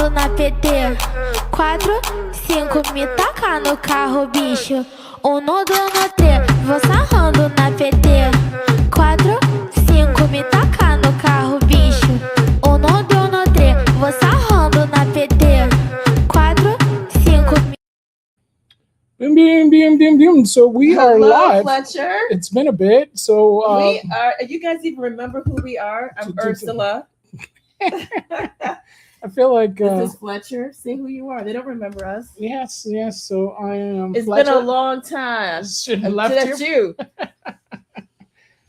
sarrando na PT. 4, 5, me tacar no carro, bicho. 1, 2, 3, vou sarrando na PT. 4, 5, me tacar no carro, bicho. 1, 2, 3, vou sarrando na PT. 4, 5. Boom, boom, boom, boom, boom. So we are Hello, live. Fletcher. It's been a bit. So We are. You guys even remember who we are? I'm Ursula. I feel like This is Fletcher. See who you are. They don't remember us. Yes. So I am. It's Fletcher. been a long time. Left you.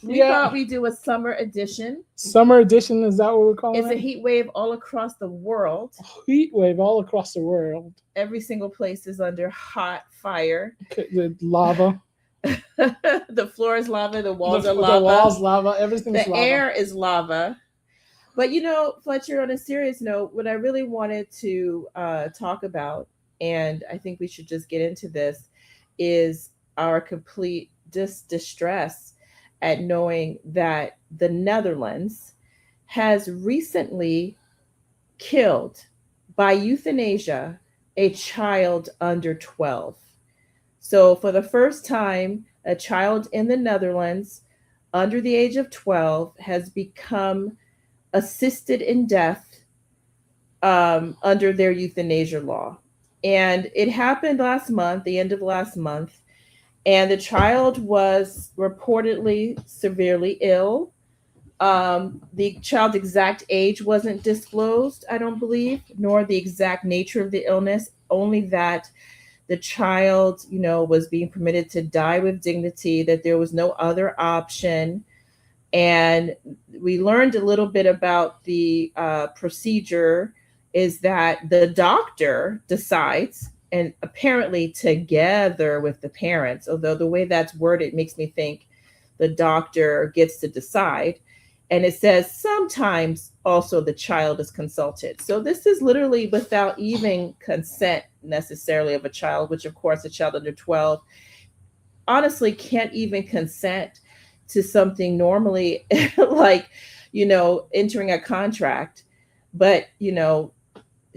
We Yeah. thought we'd do a summer edition. Summer edition, is that what we're calling It's it? a heat wave all across the world. Heat wave all across the world. Every single place is under hot fire. The lava. The floor is lava. The walls are lava. The walls lava. Everything's the lava. air is lava. But Fletcher, on a serious note, what I really wanted to talk about, and I think we should just get into this, is our complete distress at knowing that the Netherlands has recently killed by euthanasia a child under 12. So for the first time, a child in the Netherlands under the age of 12 has become assisted in death under their euthanasia law. And it happened last month, the end of last month. And the child was reportedly severely ill. The child's exact age wasn't disclosed, I don't believe, nor the exact nature of the illness, only that the child, was being permitted to die with dignity, that there was no other option. And we learned a little bit about the procedure is that the doctor decides, and apparently together with the parents, although the way that's worded makes me think the doctor gets to decide. And it says sometimes also the child is consulted. So this is literally without even consent necessarily of a child, which of course a child under 12 honestly can't even consent to something normally like, entering a contract. But,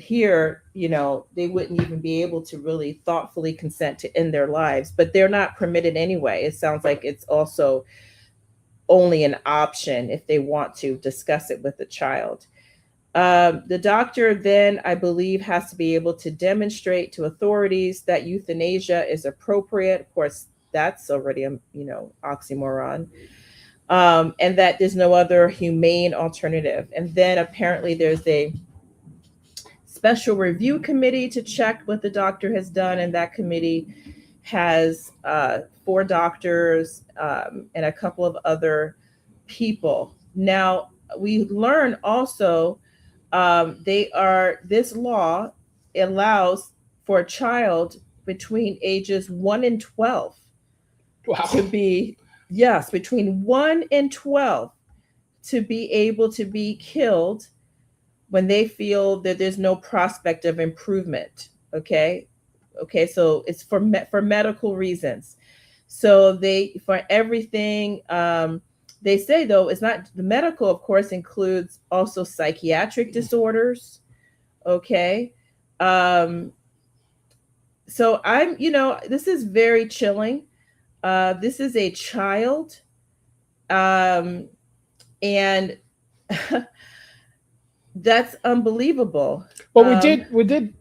here, they wouldn't even be able to really thoughtfully consent to end their lives, but they're not permitted anyway. It sounds like it's also only an option if they want to discuss it with the child. The doctor then, I believe, has to be able to demonstrate to authorities that euthanasia is appropriate. Of course, that's already a, oxymoron. And that there's no other humane alternative. And then apparently there's a special review committee to check what the doctor has done. And that committee has 4 doctors and a couple of other people. Now, we learn also this law allows for a child between ages 1 and 12 to be, between 1 and 12 to be able to be killed when they feel that there's no prospect of improvement. Okay, so it's for medical reasons. So for everything, they say though, it's not the medical, of course, includes also psychiatric disorders. Okay. So this is very chilling. This is a child. And that's unbelievable. Well,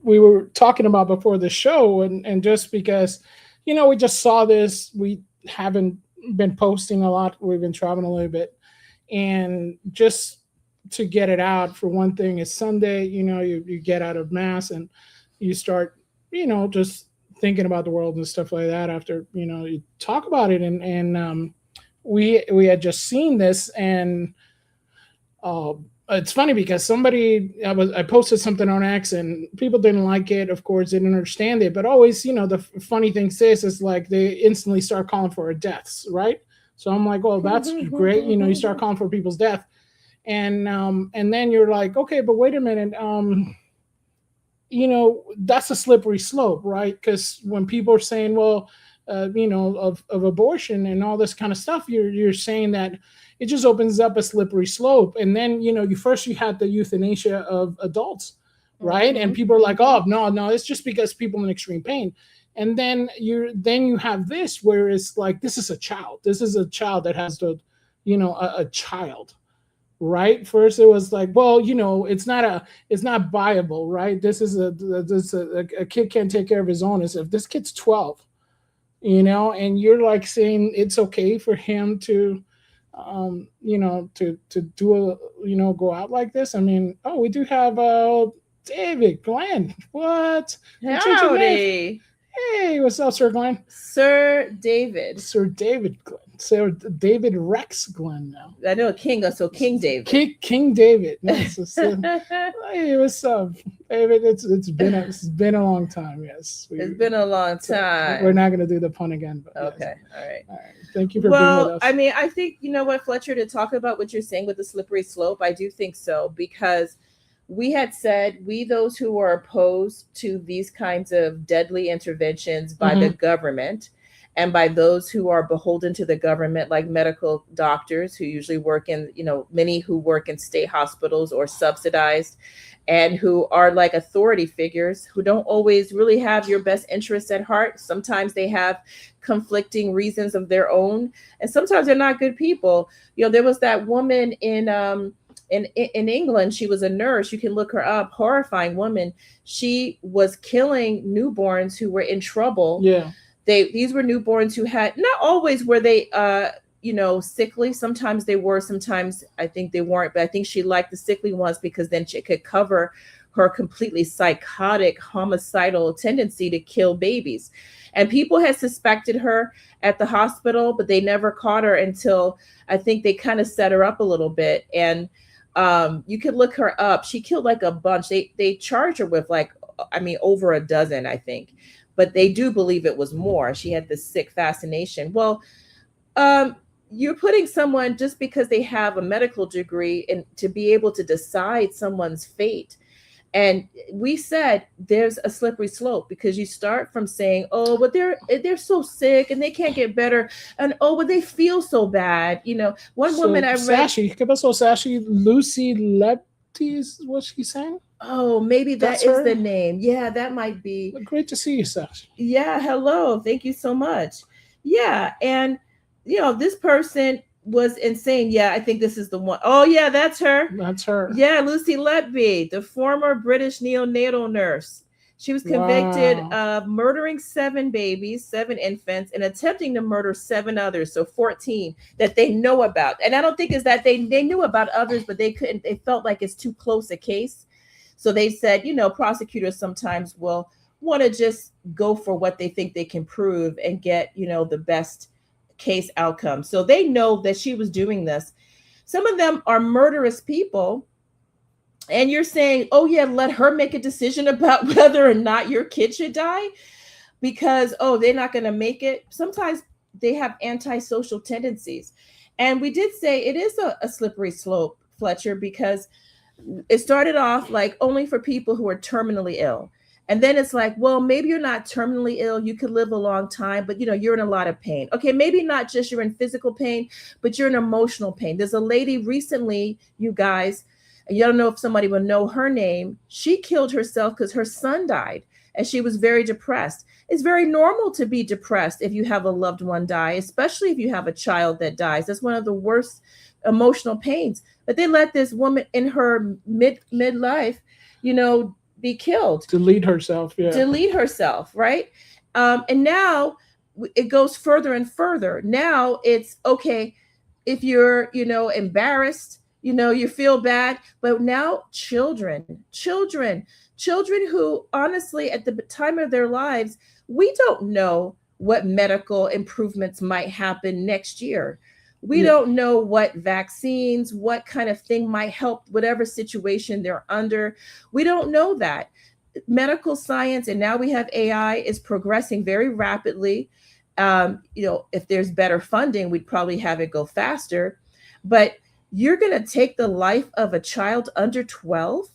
we were talking about before the show, and just because, we just saw this, we haven't been posting a lot. We've been traveling a little bit, and just to get it out, for one thing, it's Sunday, you get out of mass and you start, just thinking about the world and stuff like that after, you talk about it. And we had just seen this, and it's funny because I posted something on X and people didn't like it. Of course, they didn't understand it, but always, the funny thing is like they instantly start calling for deaths, right? So I'm like, oh, that's great. You start calling for people's death. And then you're like, okay, but wait a minute. That's a slippery slope, right? Because when people are saying, well, of abortion and all this kind of stuff, you're saying that it just opens up a slippery slope. And then, you had the euthanasia of adults. right? And people are like, oh, no, it's just because people in extreme pain. And then you have this where it's like, this is a child that has to, a child, right? First it was like, well, it's not viable, right? This is a kid can't take care of his own. As if this kid's 12, and you're like saying it's okay for him to to do go out like this. I mean, oh, we do have David Glenn. What? Howdy. Hey, what's up, Sir Glenn? Sir David Glenn. Sir David Rex Glenn now. I know King David. King David. Yes. Hey, what's up, David? It's been a long time. Yes, it's been a long time. We're not going to do the pun again. But okay, yes. All right. Thank you for being with us. I mean, I think what, Fletcher, to talk about what you're saying with the slippery slope. I do think so, because we had said, those who are opposed to these kinds of deadly interventions by the government, and by those who are beholden to the government, like medical doctors who usually work in, many who work in state hospitals or subsidized, and who are like authority figures who don't always really have your best interests at heart. Sometimes they have conflicting reasons of their own, and sometimes they're not good people. There was that woman in England. She was a nurse. You can look her up. Horrifying woman. She was killing newborns who were in trouble. Yeah. These were newborns who had, not always were they, sickly. Sometimes they were, sometimes I think they weren't, but I think she liked the sickly ones because then she could cover her completely psychotic, homicidal tendency to kill babies. And people had suspected her at the hospital, but they never caught her until I think they kind of set her up a little bit. And you could look her up. She killed like a bunch. They charged her with over a dozen, I think. But they do believe it was more. She had this sick fascination. Well, you're putting someone, just because they have a medical degree, and to be able to decide someone's fate. And we said there's a slippery slope, because you start from saying, oh, but they're so sick and they can't get better. And oh, but they feel so bad. One woman I read. Sashi, ¿qué pasó, Sashi? Lucy Lepti is what she's saying? Oh, maybe that's is the name. Yeah, that might be. Great to see you, Sash. Yeah, hello. Thank you so much. Yeah, and this person was insane. Yeah, I think this is the one. Oh, yeah, that's her. That's her. Yeah, Lucy Letby, the former British neonatal nurse. She was convicted of murdering 7 babies, 7 infants, and attempting to murder 7 others, so 14 that they know about. And I don't think it's that they knew about others, but they couldn't. They felt like it's too close a case. So they said, prosecutors sometimes will want to just go for what they think they can prove and get, the best case outcome. So they know that she was doing this. Some of them are murderous people. And you're saying, oh, yeah, let her make a decision about whether or not your kid should die because, oh, they're not going to make it. Sometimes they have antisocial tendencies. And we did say it is a slippery slope, Fletcher, because it started off like only for people who are terminally ill. And then it's like, well, maybe you're not terminally ill. You could live a long time, but you're in a lot of pain. Okay, maybe not just you're in physical pain, but you're in emotional pain. There's a lady recently, you guys, and you don't know if somebody will know her name. She killed herself because her son died and she was very depressed. It's very normal to be depressed if you have a loved one die, especially if you have a child that dies. That's one of the worst emotional pains. But they let this woman in her midlife, be killed. Delete herself, yeah. Delete herself, right? And now it goes further and further. Now it's okay if you're, embarrassed, you feel bad. But now children who honestly at the time of their lives, we don't know what medical improvements might happen next year. We don't know what vaccines, what kind of thing might help whatever situation they're under. We don't know that. Medical science, and now we have AI, is progressing very rapidly. If there's better funding, we'd probably have it go faster. But you're going to take the life of a child under 12?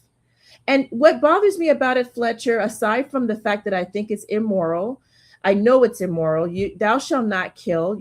And what bothers me about it, Fletcher, aside from the fact that I think it's immoral, I know it's immoral. Thou shalt not kill.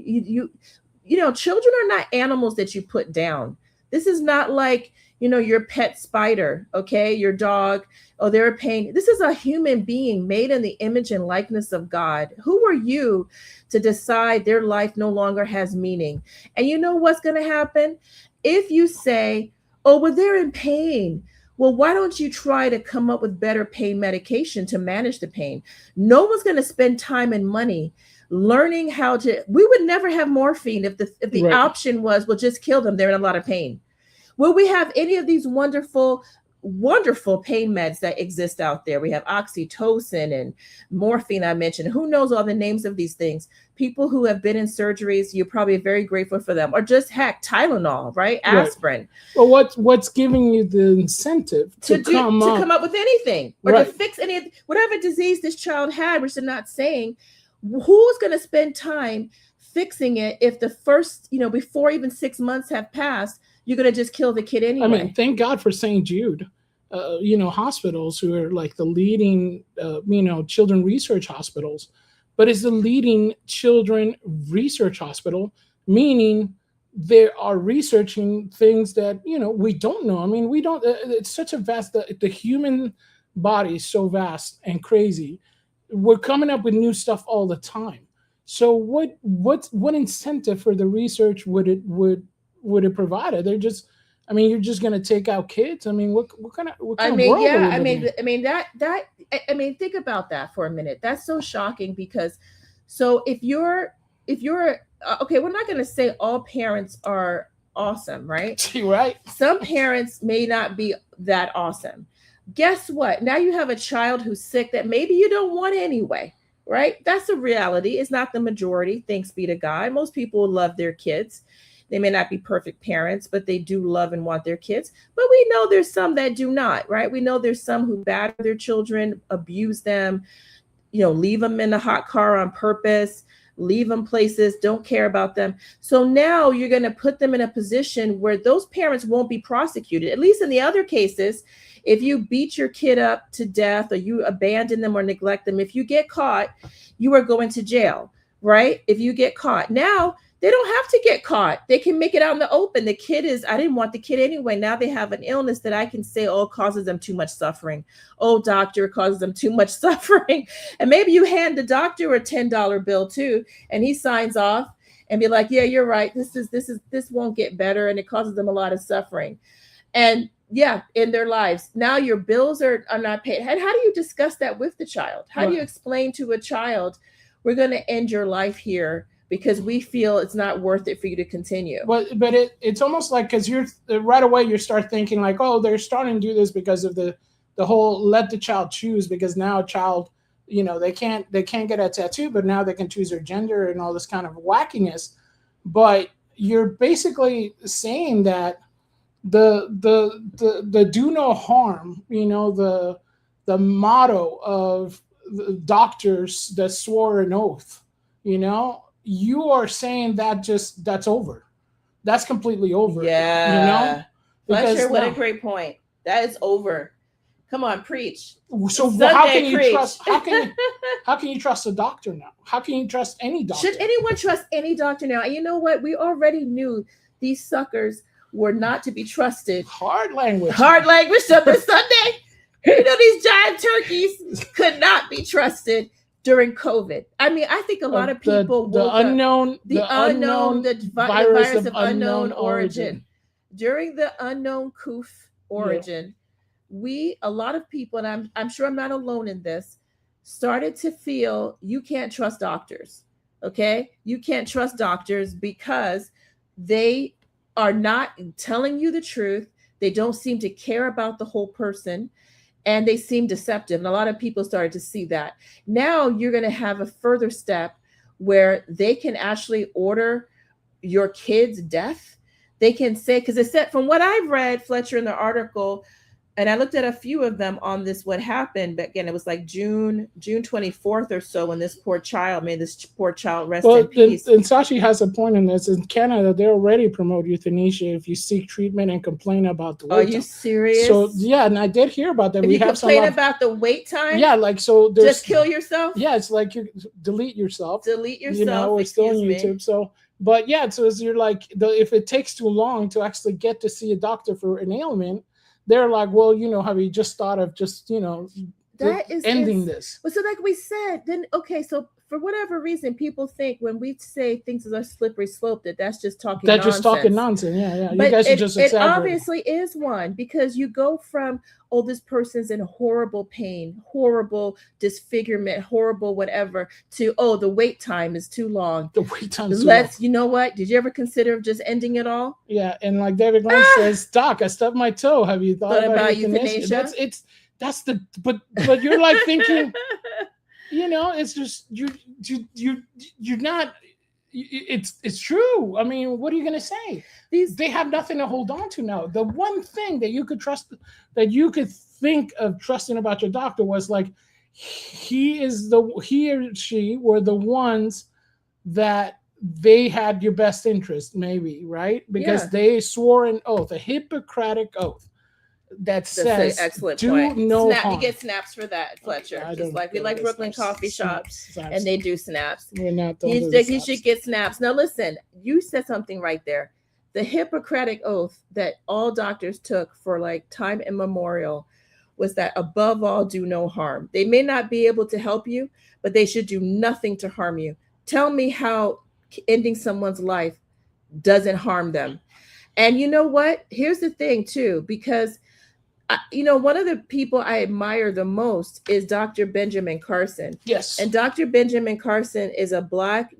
Children are not animals that you put down. This is not like, your pet spider, okay, your dog, oh, they're a pain. This is a human being made in the image and likeness of God. Who are you to decide their life no longer has meaning? And you know what's going to happen? If you say, oh, well, they're in pain. Well, why don't you try to come up with better pain medication to manage the pain? No one's going to spend time and money learning how to. We would never have morphine if the Right. option was, well, just kill them. They're in a lot of pain. Will we have any of these wonderful pain meds that exist out there? We have oxytocin and morphine, I mentioned. Who knows all the names of these things? People who have been in surgeries, you're probably very grateful for them. Or just heck, Tylenol, right? Aspirin. Well, what's giving you the incentive to come up with anything, or Right. to fix whatever disease this child had, which they're not saying? Who's going to spend time fixing it if the first, before even 6 months have passed, you're going to just kill the kid anyway? I mean, thank God for St. Jude, hospitals who are like the leading, children research hospitals, but it's the leading children research hospital, meaning they are researching things that, we don't know. I mean, we don't, it's such a vast, the human body is so vast and crazy. We're coming up with new stuff all the time. So what incentive for the research would it provide? They're just, you're just going to take out kids. I mean, what kind of world are we living in? Think about that for a minute. That's so shocking, because so if you're okay, we're not going to say all parents are awesome, right? Right. Some parents may not be that awesome. Guess what? Now you have a child who's sick that maybe you don't want anyway, right? That's a reality. It's not the majority. Thanks be to God. Most people love their kids. They may not be perfect parents, but they do love and want their kids. But we know there's some that do not, right? We know there's some who batter their children, abuse them, leave them in a hot car on purpose, leave them places, don't care about them. So now you're going to put them in a position where those parents won't be prosecuted. At least in the other cases, if you beat your kid up to death, or you abandon them or neglect them, if you get caught, you are going to jail, right? If you get caught. Now, they don't have to get caught. They can make it out in the open. The kid I didn't want the kid anyway. Now they have an illness that I can say, oh, causes them too much suffering. Oh, doctor, causes them too much suffering. And maybe you hand the doctor a $10 bill too, and he signs off and be like, yeah, you're right. This won't get better. And it causes them a lot of suffering. And yeah, in their lives. Now your bills are not paid. And how do you discuss that with the child? How do you explain to a child, we're going to end your life here because we feel it's not worth it for you to continue? But it's almost like, because you're right away you start thinking like, oh, they're starting to do this because of the whole let the child choose, because now a child, they can't get a tattoo, but now they can choose their gender and all this kind of wackiness. But you're basically saying that the do no harm, the motto of the doctors that swore an oath, you are saying that's over. That's completely over. Yeah. Fletcher, what a great point. That is over. Come on, preach. So how can you trust? How can you trust a doctor now? How can you trust any doctor? Should anyone trust any doctor now? And you know what? We already knew these suckers were not to be trusted. Hard language Sunday. These giant turkeys could not be trusted during COVID. I think a lot of people the virus of unknown origin. During the unknown coof origin, a lot of people, and I'm sure I'm not alone in this, started to feel you can't trust doctors. Okay? You can't trust doctors because they are not telling you the truth. They don't seem to care about the whole person, and they seem deceptive. And a lot of people started to see that. Now you're going to have a further step where they can actually order your kid's death. They can say, because it said, from what I've read, Fletcher, in the article, and I looked at a few of them on this, what happened, but again, it was like June 24th or so when this poor child rest in peace. And Sashi has a point in this. In Canada, they already promote euthanasia if you seek treatment and complain about the wait time. Are you serious? So, yeah, and I did hear about that. If you complain about the wait time? Yeah, so just kill yourself? Yeah, it's like you delete yourself. Delete yourself. We're still on YouTube. So, But yeah, so as you're like, if it takes too long to actually get to see a doctor for an ailment, they're like, well, have you just thought of just, that is ending this? But so like we said, then okay, so for whatever reason, people think when we say things is a slippery slope, that's just talking They're nonsense. just talking nonsense. Yeah. But you guys are just exaggerating. It obviously is one, because you go from, oh, this person's in horrible pain, horrible disfigurement, horrible whatever, to, oh, the wait time is too long. The wait time is too long. You know what? Did you ever consider just ending it all? Yeah, and like David Glenn says, Doc, I stubbed my toe. Have you thought about euthanasia? But you're like thinking, it's just you're not. It's true. I mean, what are you going to say? They have nothing to hold on to now. The one thing that you could trust, that you could think of trusting about your doctor, was like, he or she were the ones that they had your best interest, maybe, right? Because they swore an oath, a Hippocratic oath, that says, excellent do point. no harm. You get snaps for that, Fletcher. Just like we like Brooklyn coffee shops, and they do snaps. We're not. He should get snaps. Now listen, you said something right there. The Hippocratic oath that all doctors took for like time immemorial was that above all, do no harm. They may not be able to help you, but they should do nothing to harm you. Tell me how ending someone's life doesn't harm them. And you know what? Here's the thing too, because one of the people I admire the most is Dr. Benjamin Carson. Yes. And Dr. Benjamin Carson is a Black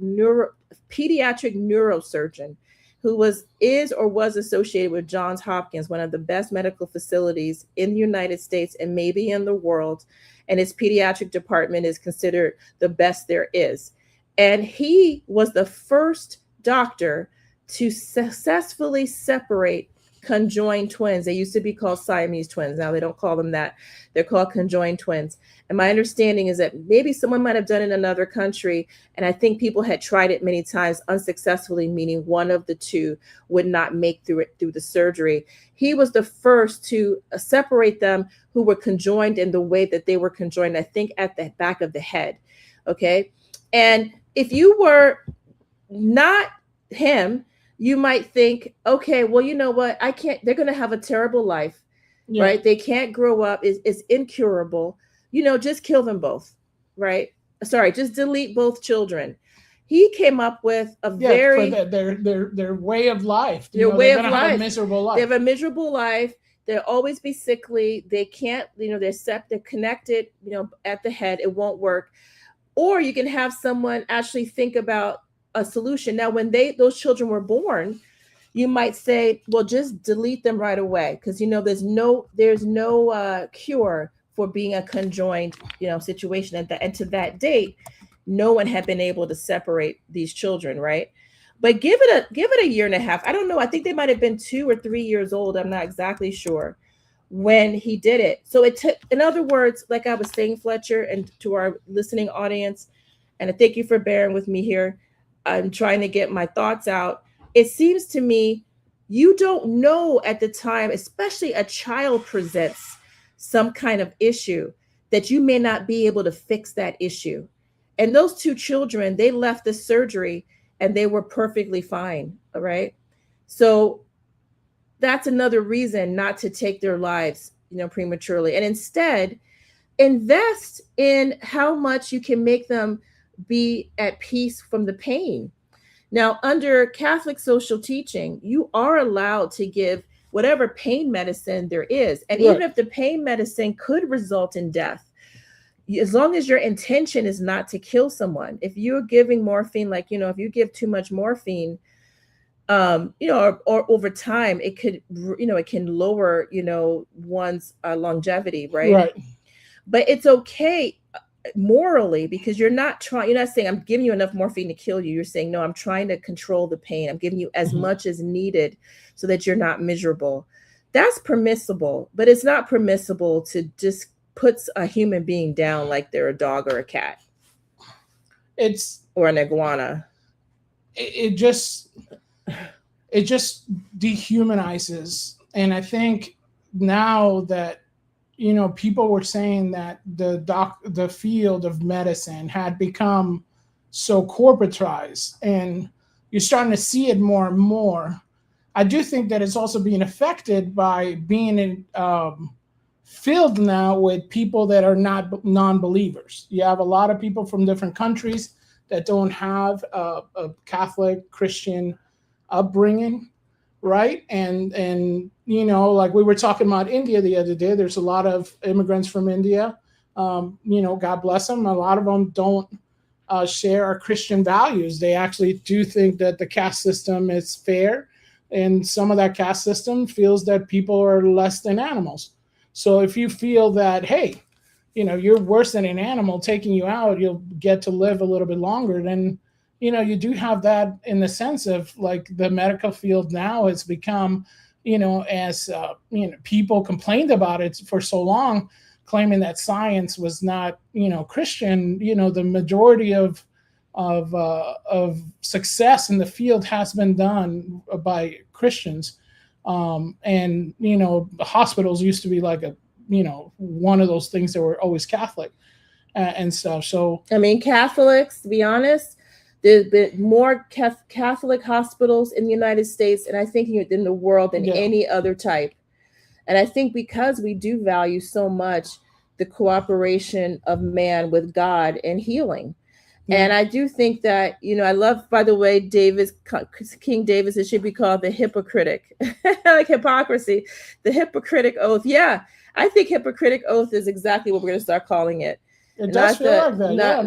pediatric neurosurgeon who is or was associated with Johns Hopkins, one of the best medical facilities in the United States and maybe in the world. And his pediatric department is considered the best there is. And he was the first doctor to successfully separate conjoined twins. They used to be called Siamese twins. Now they don't call them that. They're called conjoined twins. And my understanding is that maybe someone might have done it in another country. And I think people had tried it many times unsuccessfully, meaning one of the two would not make through the surgery. He was the first to separate them who were conjoined in the way that they were conjoined, I think at the back of the head. Okay. And if you were not him, you might think, okay, well, you know what? They're going to have a terrible life, right? They can't grow up. It's incurable. Just kill them both, right? Sorry, just delete both children. He came up with a very... their way of life. Their way of life. Have a miserable life. They have a miserable life. They'll always be sickly. They can't, they're connected, at the head. It won't work. Or you can have someone actually think about a solution. Now, when those children were born, you might say, well, just delete them right away, because there's no cure for being a conjoined situation. And to that date, no one had been able to separate these children, right? But give it a year and a half. I don't know. I think they might have been 2 or 3 years old. I'm not exactly sure when he did it. So it took, in other words, like I was saying, Fletcher, and to our listening audience, and I thank you for bearing with me here. I'm trying to get my thoughts out. It seems to me you don't know at the time, especially a child presents some kind of issue, that you may not be able to fix that issue. And those 2 children, they left the surgery and they were perfectly fine. All right. So that's another reason not to take their lives, prematurely, and instead invest in how much you can make them be at peace from the pain. Now, under Catholic social teaching, you are allowed to give whatever pain medicine there is. And even if the pain medicine could result in death, as long as your intention is not to kill someone. If you're giving morphine, like, if you give too much morphine, or over time, it could, it can lower, one's longevity, right? But it's okay morally, because you're not saying I'm giving you enough morphine to kill you. You're saying, no, I'm trying to control the pain. I'm giving you as much as needed so that you're not miserable. That's permissible, but it's not permissible to just put a human being down like they're a dog or a cat. Or an iguana. It just dehumanizes. And I think now that people were saying that the field of medicine had become so corporatized, and you're starting to see it more and more. I do think that it's also being affected by being in filled now with people that are not non-believers. You have a lot of people from different countries that don't have a Catholic Christian upbringing, right? And you know, like we were talking about India the other day. There's a lot of immigrants from India. You know, God bless them. A lot of them don't share our Christian values. They actually do think that the caste system is fair, and some of that caste system feels that people are less than animals. So if you feel that, hey, you know, you're worse than an animal, taking you out, you'll get to live a little bit longer, then, you know, you do have that in the sense of like the medical field now has become, you know, as you know, people complained about it for so long, claiming that science was not, you know, Christian. You know, the majority of success in the field has been done by Christians, and you know, the hospitals used to be like a, you know, one of those things that were always Catholic and stuff. So I mean, Catholics, to be honest, there's been more Catholic hospitals in the United States, and I think in the world than any other type. And I think because we do value so much the cooperation of man with God and healing. And I do think that, you know, I love, by the way, King Davis, it should be called the hypocritic, like hypocrisy, the Hippocratic Oath. Yeah, I think Hippocratic Oath is exactly what we're going to start calling it. It does feel like that.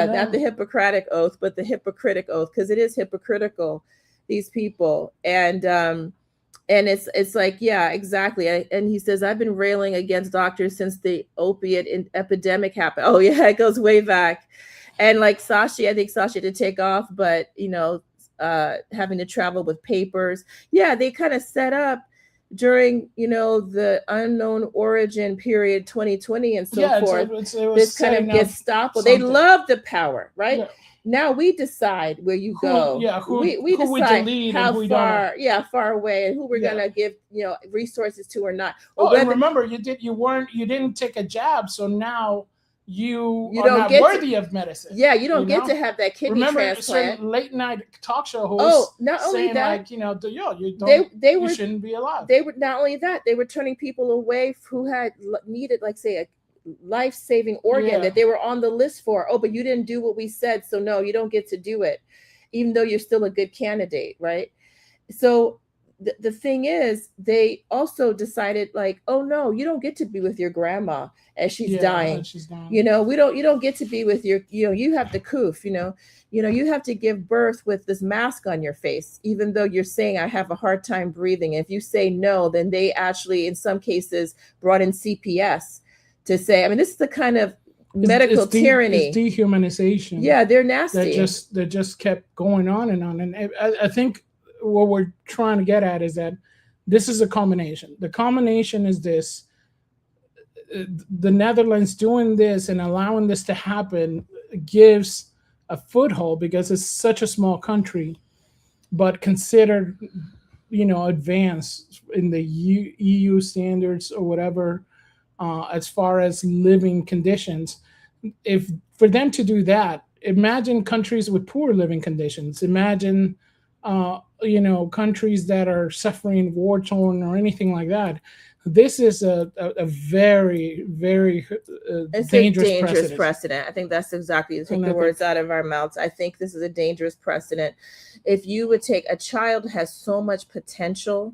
Not the Hippocratic Oath, but the Hippocratic Oath, because it is hypocritical, these people. And it's like, yeah, exactly. And he says, I've been railing against doctors since the opiate epidemic happened. Oh, yeah, it goes way back. And like Sashi, I think Sashi had to take off, but, you know, having to travel with papers. Yeah, they kind of set up during, you know, the unknown origin period, 2020 and so forth. This kind of Gestapo. They love the power, right? Yeah. Now we decide where you go. We decide how far away, and who we're gonna give, you know, resources to or not. And remember, you didn't take a jab, so now you are not worthy of medicine. Yeah, you don't get to have that kidney transplant. Late night talk show hosts. Not only that, like, you know, you shouldn't be alive. They were not only that, they were turning people away who had needed, like, say, a life-saving organ that they were on the list for. Oh, but you didn't do what we said, so no, you don't get to do it, even though you're still a good candidate, right? So the thing is, they also decided, like, oh no, you don't get to be with your grandma as she's dying. You know, you don't get to be with your, you know, you have the coof, you know, you have to give birth with this mask on your face, even though you're saying I have a hard time breathing. If you say no, then they actually, in some cases, brought in CPS to say, I mean, this is the kind of medical tyranny. It's dehumanization. Yeah, they're nasty. That just kept going on. And I think what we're trying to get at is that this is a combination. The combination is this: the Netherlands doing this and allowing this to happen gives a foothold because it's such a small country, but considered, you know, advanced in the EU standards or whatever, as far as living conditions. If for them to do that, imagine countries with poor living conditions. Imagine, you know, countries that are suffering war-torn or anything like that. This is a very, very dangerous precedent. I think that's exactly, to take the words out of our mouths. I think this is a dangerous precedent. If you would take a child has so much potential,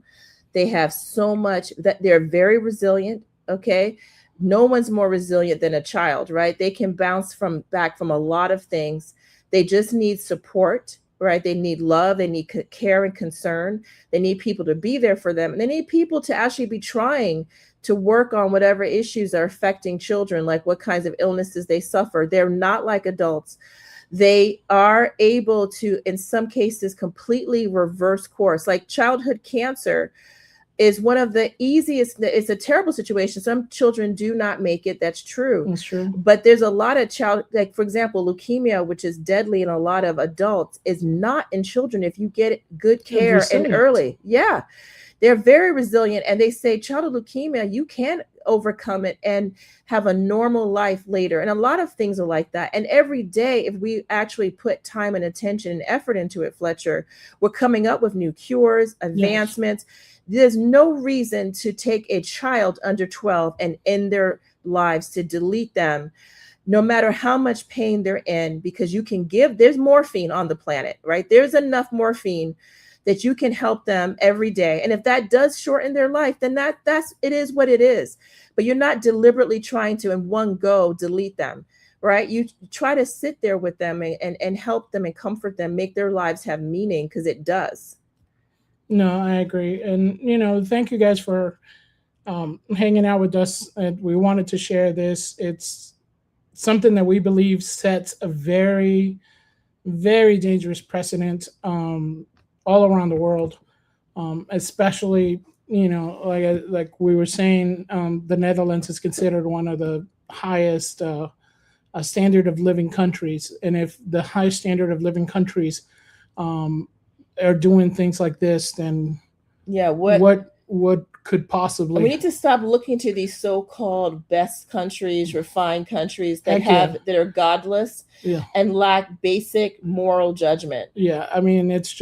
they have so much, that they're very resilient. Okay. No one's more resilient than a child, right? They can bounce back from a lot of things. They just need support. Right? They need love. They need care and concern. They need people to be there for them. And they need people to actually be trying to work on whatever issues are affecting children, like what kinds of illnesses they suffer. They're not like adults. They are able to, in some cases, completely reverse course. Like childhood cancer is one of the easiest. It's a terrible situation. Some children do not make it. That's true. That's true. But there's a lot of like, for example, leukemia, which is deadly in a lot of adults, is not in children if you get good care and early. Yeah. They're very resilient. And they say childhood leukemia, you can overcome it and have a normal life later. And a lot of things are like that. And every day, if we actually put time and attention and effort into it, Fletcher, we're coming up with new cures, advancements. Yes. There's no reason to take a child under 12 and end their lives, to delete them, no matter how much pain they're in, because you can there's morphine on the planet, right? There's enough morphine that you can help them every day. And if that does shorten their life, then it is what it is. But you're not deliberately trying to in one go delete them, right? You try to sit there with them and help them and comfort them, make their lives have meaning, because it does. No, I agree. And, thank you guys for hanging out with us. And we wanted to share this. It's something that we believe sets a very, very dangerous precedent all around the world, especially, like we were saying, the Netherlands is considered one of the highest standard of living countries. And if the highest standard of living countries are doing things like this, then what could possibly... We need to stop looking to these so-called best countries, refined countries that are godless and lack basic moral judgment. Yeah, I mean, it's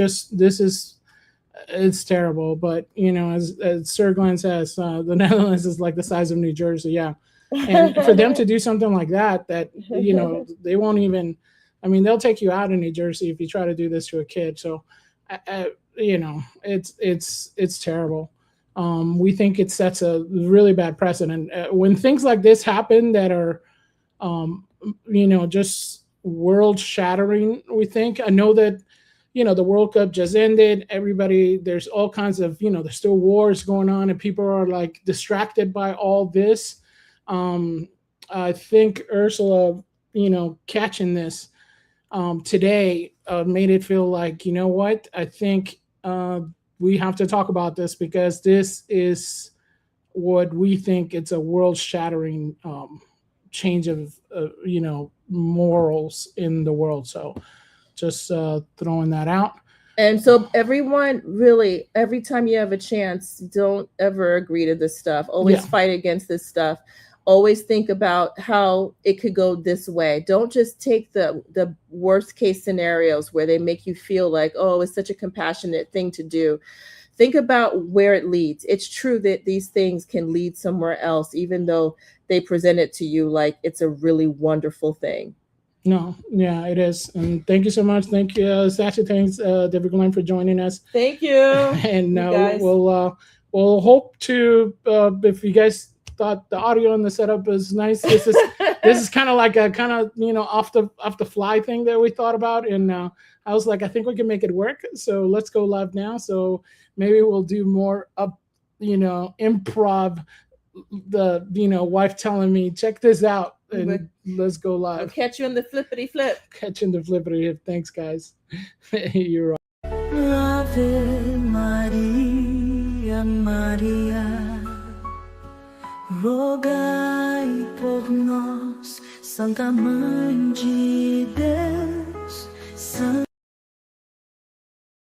terrible. But, as Sir Glenn says, the Netherlands is like the size of New Jersey. Yeah. And for them to do something like that, they won't even... I mean, they'll take you out in New Jersey if you try to do this to a kid. So, it's terrible. We think it sets a really bad precedent. When things like this happen that are, just world shattering, we think. I know that, the World Cup just ended. There's all kinds of, there's still wars going on and people are like distracted by all this. I think Ursula, catching this today made it feel like, you know what, I think we have to talk about this, because this is what we think it's a world-shattering change of, morals in the world. So just throwing that out. And so everyone, really, every time you have a chance, don't ever agree to this stuff. Always fight against this stuff. Always think about how it could go this way. Don't just take the worst case scenarios where they make you feel like, oh, it's such a compassionate thing to do. Think about where it leads. It's true that these things can lead somewhere else, even though they present it to you like it's a really wonderful thing. No, yeah, it is. And thank you so much. Thank you, Sasha. Thanks, David Glenn, for joining us. Thank you. And we'll hope to, if you guys thought the audio and the setup is nice, this is kind of like a off the fly thing that we thought about, and I was like, I think we can make it work, so let's go live now. So maybe we'll do more improv, the wife telling me, check this out, and let's go live. I'll catch you in the flippity flip. Thanks, guys. You're right. Ave Maria, Maria, rogai por nós, Santa Mãe de Deus.